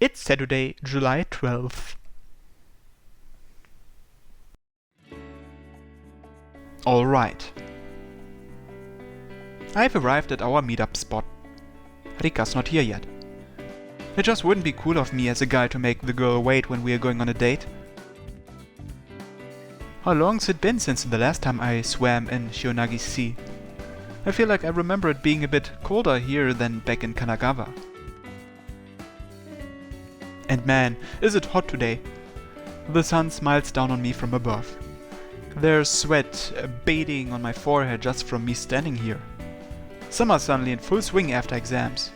It's Saturday, July 12th. Alright. I've arrived at our meetup spot. Rikka's not here yet. It just wouldn't be cool of me as a guy to make the girl wait when we are going on a date. How long's it been since the last time I swam in Shionagi's sea? I feel like I remember it being a bit colder here than back in Kanagawa. And man, is it hot today. The sun smiles down on me from above. There's sweat beading on my forehead just from me standing here. Summer's suddenly in full swing after exams.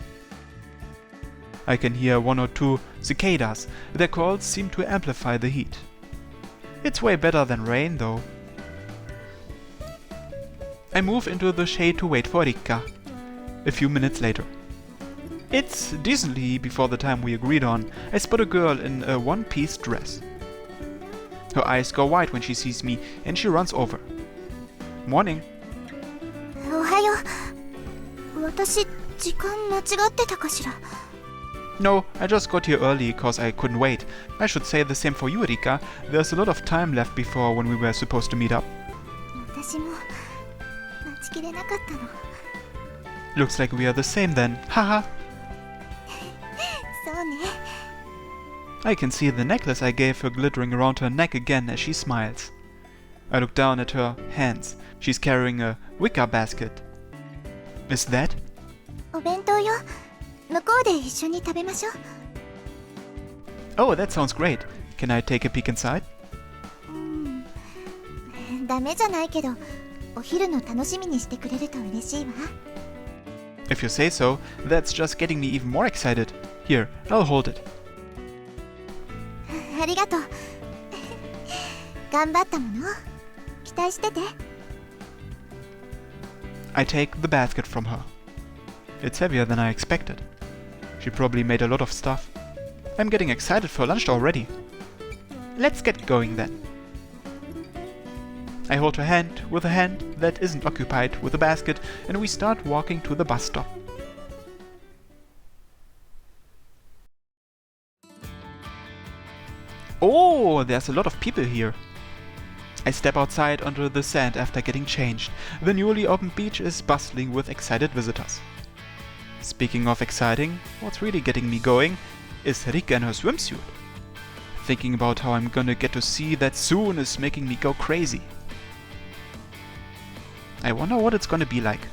I can hear one or two cicadas. Their calls seem to amplify the heat. It's way better than rain though. I move into the shade to wait for Rikka. A few minutes later. It's decently before the time we agreed on. I spot a girl in a one-piece dress. Her eyes go wide when she sees me and she runs over. Morning. No, I just got here early cause I couldn't wait. I should say the same for you, Rikka. There's a lot of time left before when we were supposed to meet up. Looks like we are the same then. Haha. I can see the necklace I gave her glittering around her neck again as she smiles. I look down at her hands. She's carrying a wicker basket. Is that? Oh, that sounds great. Can I take a peek inside? If you say so, that's just getting me even more excited. Here, I'll hold it. I take the basket from her. It's heavier than I expected. She probably made a lot of stuff. I'm getting excited for lunch already. Let's get going then. I hold her hand with a hand that isn't occupied with the basket and we start walking to the bus stop. Oh, there's a lot of people here. I step outside onto the sand after getting changed. The newly opened beach is bustling with excited visitors. Speaking of exciting, what's really getting me going is Rikka in her swimsuit. Thinking about how I'm gonna get to see that soon is making me go crazy. I wonder what it's gonna be like.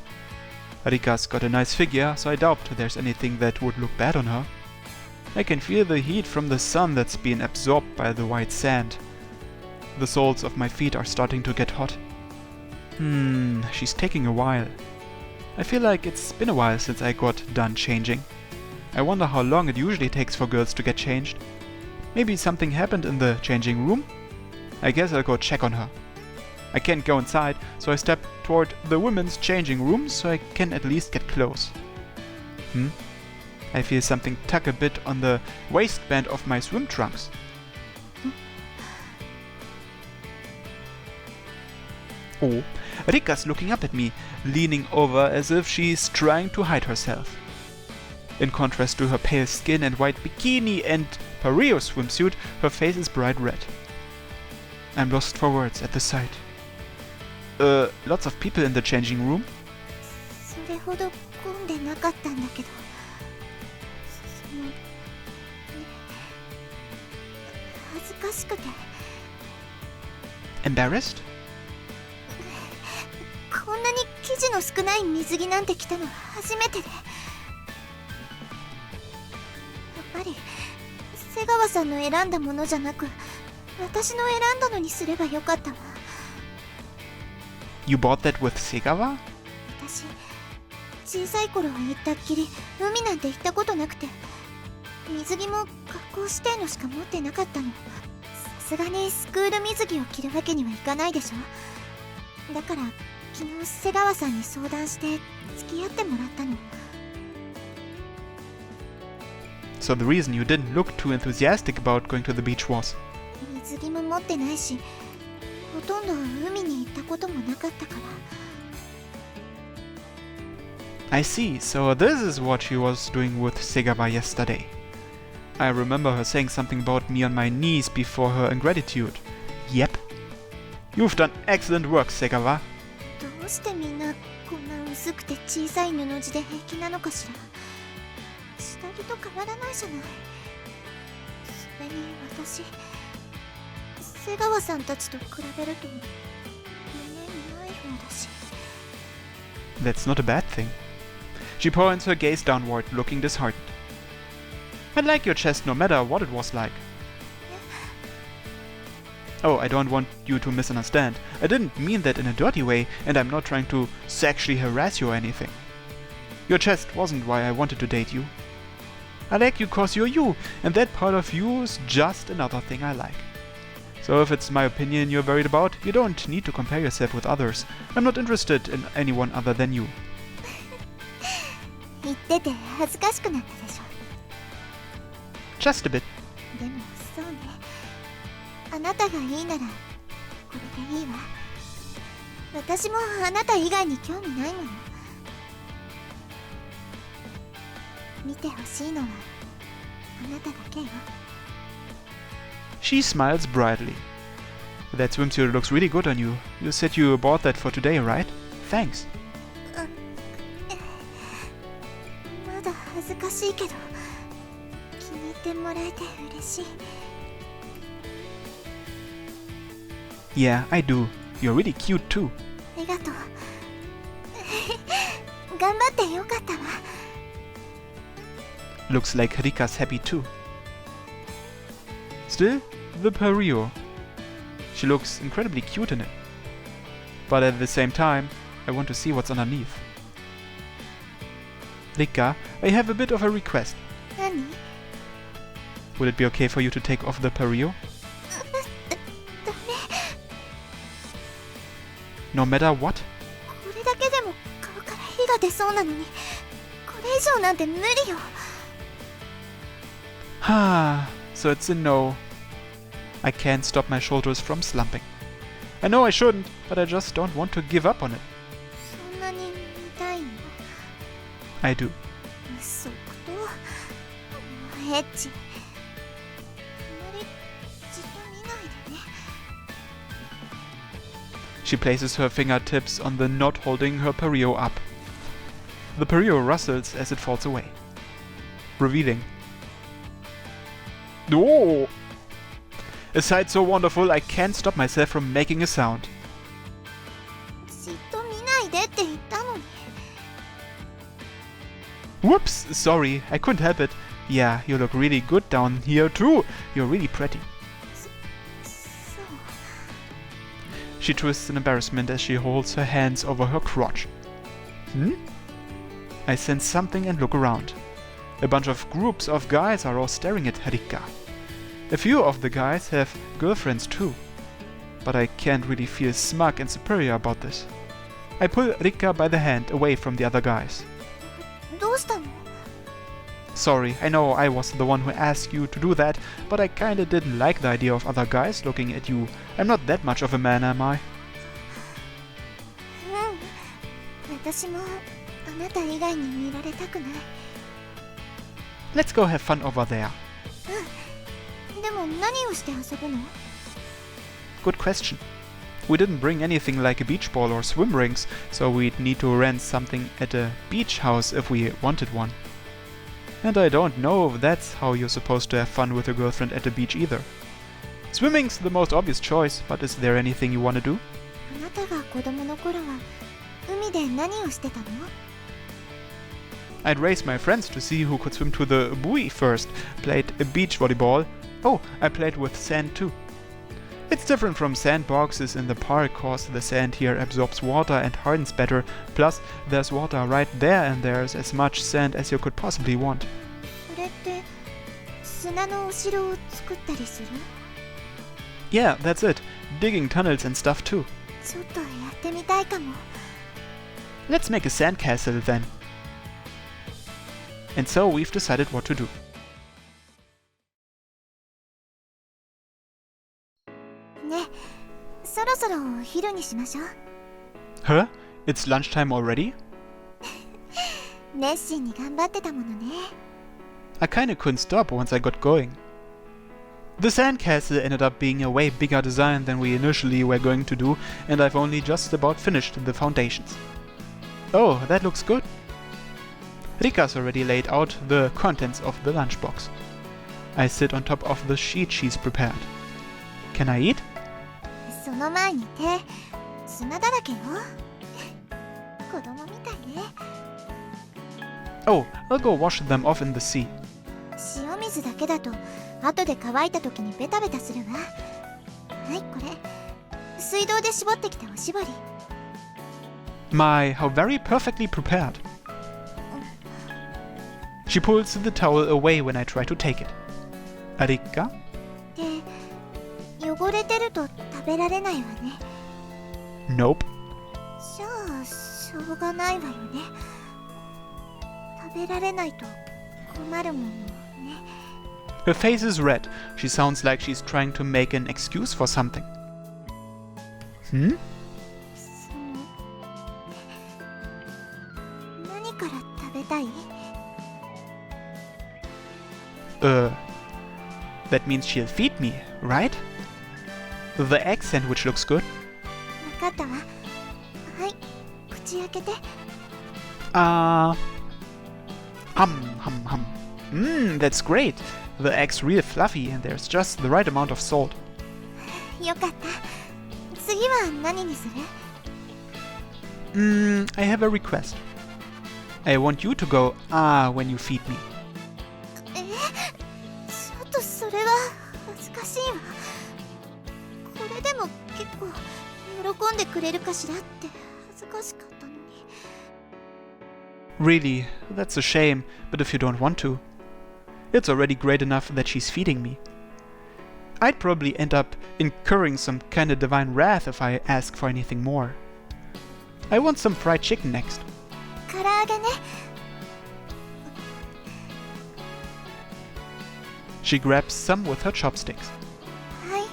Rikka's got a nice figure, so I doubt there's anything that would look bad on her. I can feel the heat from the sun that's been absorbed by the white sand. The soles of my feet are starting to get hot. She's taking a while. I feel like it's been a while since I got done changing. I wonder how long it usually takes for girls to get changed. Maybe something happened in the changing room? I guess I'll go check on her. I can't go inside, so I step toward the women's changing room so I can at least get close. I feel something tug a bit on the waistband of my swim trunks. Oh, Rikka's looking up at me, leaning over as if she's trying to hide herself. In contrast to her pale skin and white bikini and pareo swimsuit, her face is bright red. I'm lost for words at the sight. Lots of people in the changing room? Embarrassed? You bought that with Segawa? So the reason you didn't look too enthusiastic about going to the beach was? I see, so this is what she was doing with Segawa yesterday. I remember her saying something about me on my knees before her ingratitude. Yep. You've done excellent work, Segawa. どうしてみんなこんな薄くて小さい布地で平気なのかしら。下着と変わらないじゃない。それに私、瀬川さんたちと比べると胸ない方だし。That's not a bad thing. She points her gaze downward, looking disheartened. I like your chest no matter what it was like. Oh, I don't want you to misunderstand. I didn't mean that in a dirty way, and I'm not trying to sexually harass you or anything. Your chest wasn't why I wanted to date you. I like you cause you're you, and that part of you is just another thing I like. So if it's my opinion you're worried about, you don't need to compare yourself with others. I'm not interested in anyone other than you. 言ってて恥ずかしくなったでしょ。 Just a bit. でもそうね。あなたがいいならこれでいいわ。私もあなた以外に興味ないもの。見てほしいのはあなただけよ。 She smiles brightly. That swimsuit looks really good on you. You said you bought that for today, right? Thanks. まだ恥ずかしいけど気に入ってもらえて嬉しい。 Yeah, I do. You're really cute too. ありがとう。頑張ってよかったわ。 Looks like Rikka's happy too. Still, the Pario. She looks incredibly cute in it. But at the same time, I want to see what's underneath. Rikka, I have a bit of a request. 何？ Would it be okay for you to take off the Pario? ダメ。 No matter what? これだけでも顔から火が出そうなのに、これ以上なんて無理よ。 So it's a no. I can't stop my shoulders from slumping. I know I shouldn't, but I just don't want to give up on it. そんなに見たいの？ I do. 嘘こと？エッチ。あまりじっと見ないでね。 She places her fingertips on the knot holding her Pario up. The Pario rustles as it falls away, revealing. Oh! A sight so wonderful I can't stop myself from making a sound. じっと見ないでって言ったのに。 Whoops! Sorry, I couldn't help it. Yeah, you look really good down here too. You're really pretty. そう。 She twists in embarrassment as she holds her hands over her crotch. I sense something and look around. A bunch of groups of guys are all staring at Rikka. A few of the guys have girlfriends too. But I can't really feel smug and superior about this. I pull Rikka by the hand away from the other guys. どうしたの？ Sorry, I know I was the one who asked you to do that, but I kinda didn't like the idea of other guys looking at you. I'm not that much of a man, am I? うん。私もあなた以外に見られたくない。 Let's go have fun over there. でも何をして遊ぶの？ Good question. We didn't bring anything like a beach ball or swim rings, so we'd need to rent something at a beach house if we wanted one. And I don't know if that's how you're supposed to have fun with your girlfriend at the beach either. Swimming's the most obvious choice, but is there anything you want to do? あなたが子供の頃は海で何をしてたの？ I'd race my friends to see who could swim to the buoy first, played a beach volleyball. Oh, I played with sand too. It's different from sandboxes in the park cause the sand here absorbs water and hardens better, plus there's water right there and there's as much sand as you could possibly want. これって砂のお城を作ったりする？ Yeah, that's it. Digging tunnels and stuff too. ちょっとやってみたいかも。 Let's make a sandcastle then. And so we've decided what to do. ね、そろそろお昼にしましょう。 Huh? It's lunchtime already? 熱心に頑張ってたものね。I kinda couldn't stop once I got going. The sandcastle ended up being a way bigger design than we initially were going to do, and I've only just about finished the foundations. Oh, that looks good. Rikka's already laid out the contents of the lunchbox. I sit on top of the sheet she's prepared. Can I eat? その前に手、砂だらけよ。子供みたいね。Oh, I'll go wash them off in the sea. 塩水だけだと後で乾いた時にベタベタするわ。はい、これ水道で絞ってきたおしぼり。My, how very perfectly prepared. She pulls the towel away when I try to take it. Rikka? で、汚れてると食べられないわね。Nope. じゃあ、しょうがないわよね。食べられないと困るものね。Her face is red. She sounds like she's trying to make an excuse for something. Hmm? 何から食べたい？ That means she'll feed me, right? The egg sandwich looks good. わかったわ。はい、口開けて。Hum, hum, hum. That's great. The egg's real fluffy and there's just the right amount of salt. よかった。次は何にする？ I have a request. I want you to go when you feed me. ちょっとそれは恥ずかしいわ。これでも結構喜んでくれるかしらって恥ずかしかったのに。Really, that's a shame, but if you don't want to. It's already great enough that she's feeding me. I'd probably end up incurring some kinda divine wrath if I ask for anything more. I want some fried chicken next. 唐揚げね。She grabs some with her chopsticks. はい。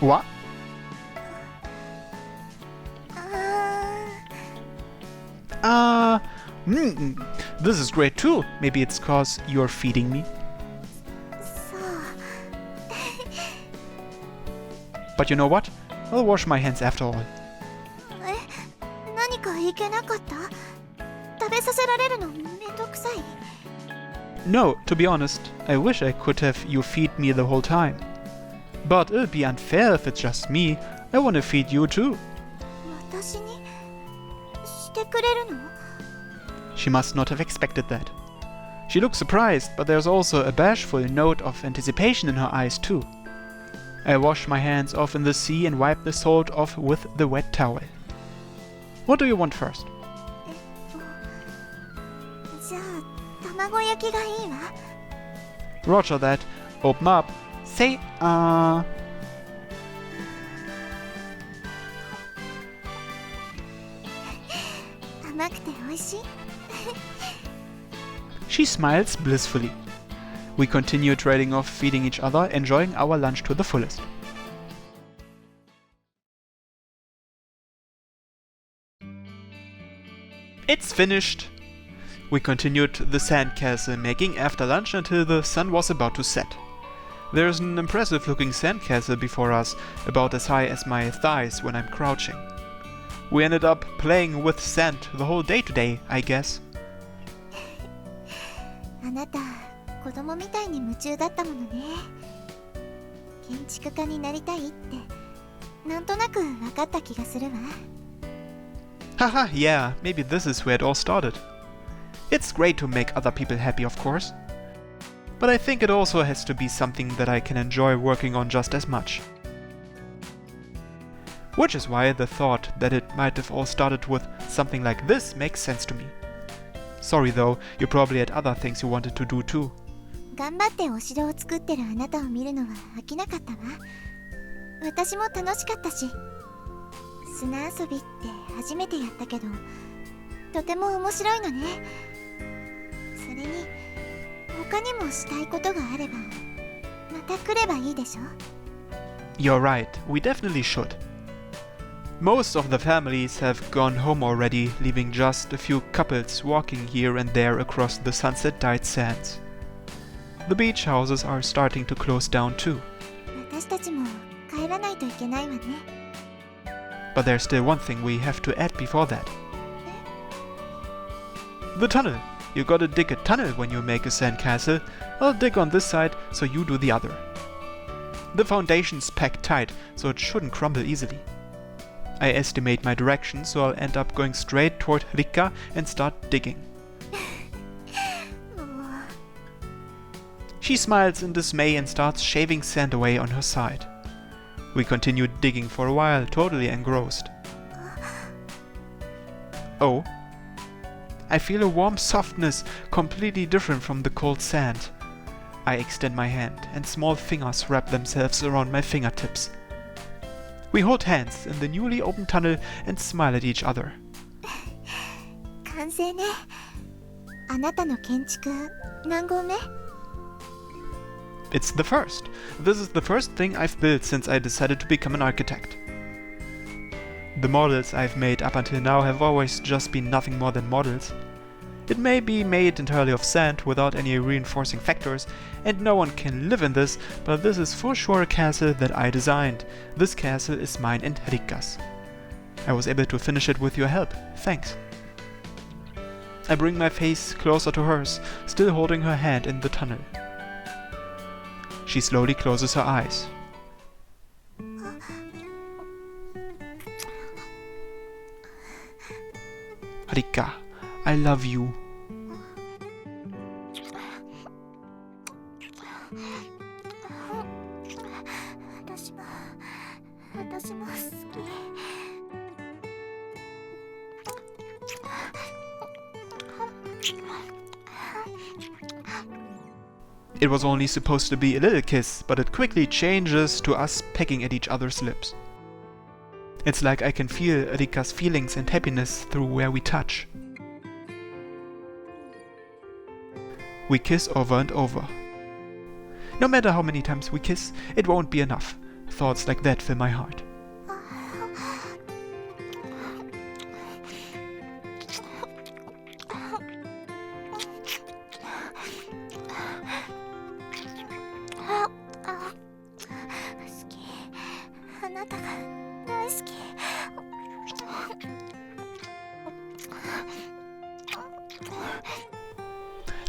What? This is great too. Maybe it's cause you're feeding me. そう。But you know what? I'll wash my hands after all. 何かいけなかった？食べさせられるのめんどくさい？ No, to be honest, I wish I could have you feed me the whole time. But it'll be unfair if it's just me. I want to feed you too. 私にしてくれるの？ She must not have expected that. She looks surprised, but there's also a bashful note of anticipation in her eyes too. I wash my hands off in the sea and wipe the salt off with the wet towel. What do you want first? じゃあ卵焼きがいいわ。 Roger that. Open up. Say, 甘くて美味しい。She smiles blissfully. We continue trading off feeding each other, enjoying our lunch to the fullest. It's finished! We continued the sandcastle making after lunch until the sun was about to set. There's an impressive looking sandcastle before us, about as high as my thighs when I'm crouching. We ended up playing with sand the whole day today, I guess. あなた、子供みたいに夢中だったものね。建築家になりたいって、なんとなく分かった気がするわ。Haha, yeah, maybe this is where it all started. It's great to make other people happy, of course. But I think it also has to be something that I can enjoy working on just as much. Which is why the thought that it might have all started with something like this makes sense to me. Sorry though, you probably had other things you wanted to do too. 頑張ってお城を作ってるあなたを見るのは飽きなかったわ。私も楽しかったし、砂遊びって初めてやったけど、とても面白いのね。それに、他にもしたいことがあれば、また来ればいいでしょ？ You're right, we definitely should. Most of the families have gone home already, leaving just a few couples walking here and there across the sunset-dyed sands. The beach houses are starting to close down too. 私たちも帰らないといけないわね。But there's still one thing we have to add before that. The tunnel! You gotta dig a tunnel when you make a sandcastle. I'll dig on this side, so you do the other. The foundation's packed tight, so it shouldn't crumble easily. I estimate my direction, so I'll end up going straight toward Rikka and start digging. She smiles in dismay and starts shaving sand away on her side. We continue digging for a while, totally engrossed. Oh. I feel a warm softness, completely different from the cold sand. I extend my hand, and small fingers wrap themselves around my fingertips. We hold hands in the newly opened tunnel and smile at each other. 完成ね。あなたの建築何合目？ It's the first. This is the first thing I've built since I decided to become an architect. The models I've made up until now have always just been nothing more than models. It may be made entirely of sand without any reinforcing factors, and no one can live in this, but this is for sure a castle that I designed. This castle is mine and Rikka's. I was able to finish it with your help. Thanks. I bring my face closer to hers, still holding her hand in the tunnel. She slowly closes her eyes. Rikka, I love you. It was only supposed to be a little kiss, but it quickly changes to us pecking at each other's lips. It's like I can feel Rikka's feelings and happiness through where we touch. We kiss over and over. No matter how many times we kiss, it won't be enough. Thoughts like that fill my heart.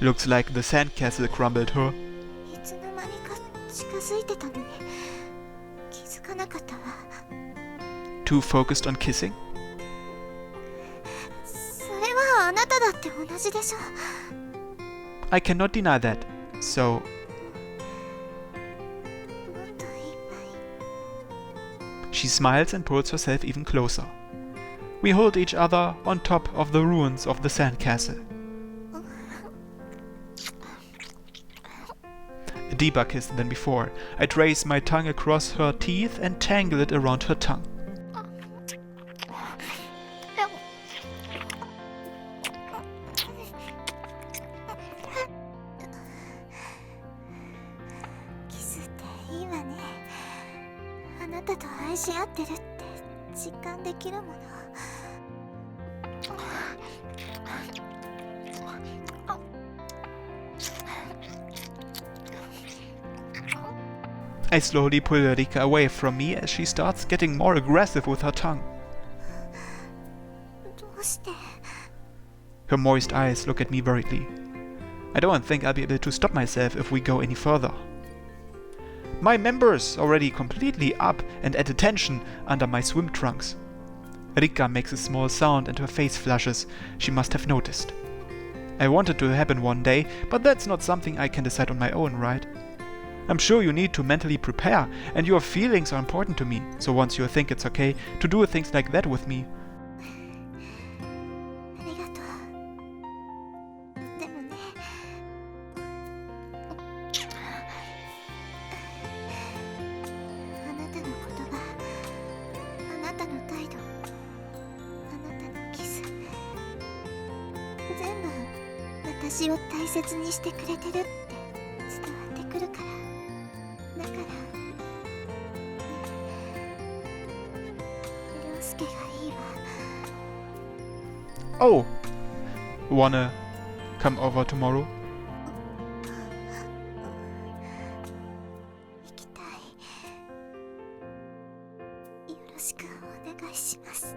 Looks like the sandcastle crumbled, huh? いつの間にか近づいてたのに気づかなかったわ。 Too focused on kissing? それはあなただって同じでしょ。 I cannot deny that. So, もっといっ she smiles and pulls herself even closer. We hold each other on top of the ruins of the sandcastle. A deeper kiss than before. I trace my tongue across her teeth and tangle it around her tongue. I slowly pull Rikka away from me as she starts getting more aggressive with her tongue. どうして？ Her moist eyes look at me worriedly. I don't think I'll be able to stop myself if we go any further. My members already completely up and at attention under my swim trunks. Rikka makes a small sound and her face flushes. She must have noticed. I want it to happen one day, but that's not something I can decide on my own, right? I'm sure you need to mentally prepare, and your feelings are important to me, so once you think it's okay to do things like that with me. ありがとう。でもね、あなたの言葉、あなたの態度、あなたのキス、全部私を大切にしてくれてるって伝わってくるから。だから、ね、涼介 Oh! Wanna come over tomorrow? 行きたい。よろしくお願いします。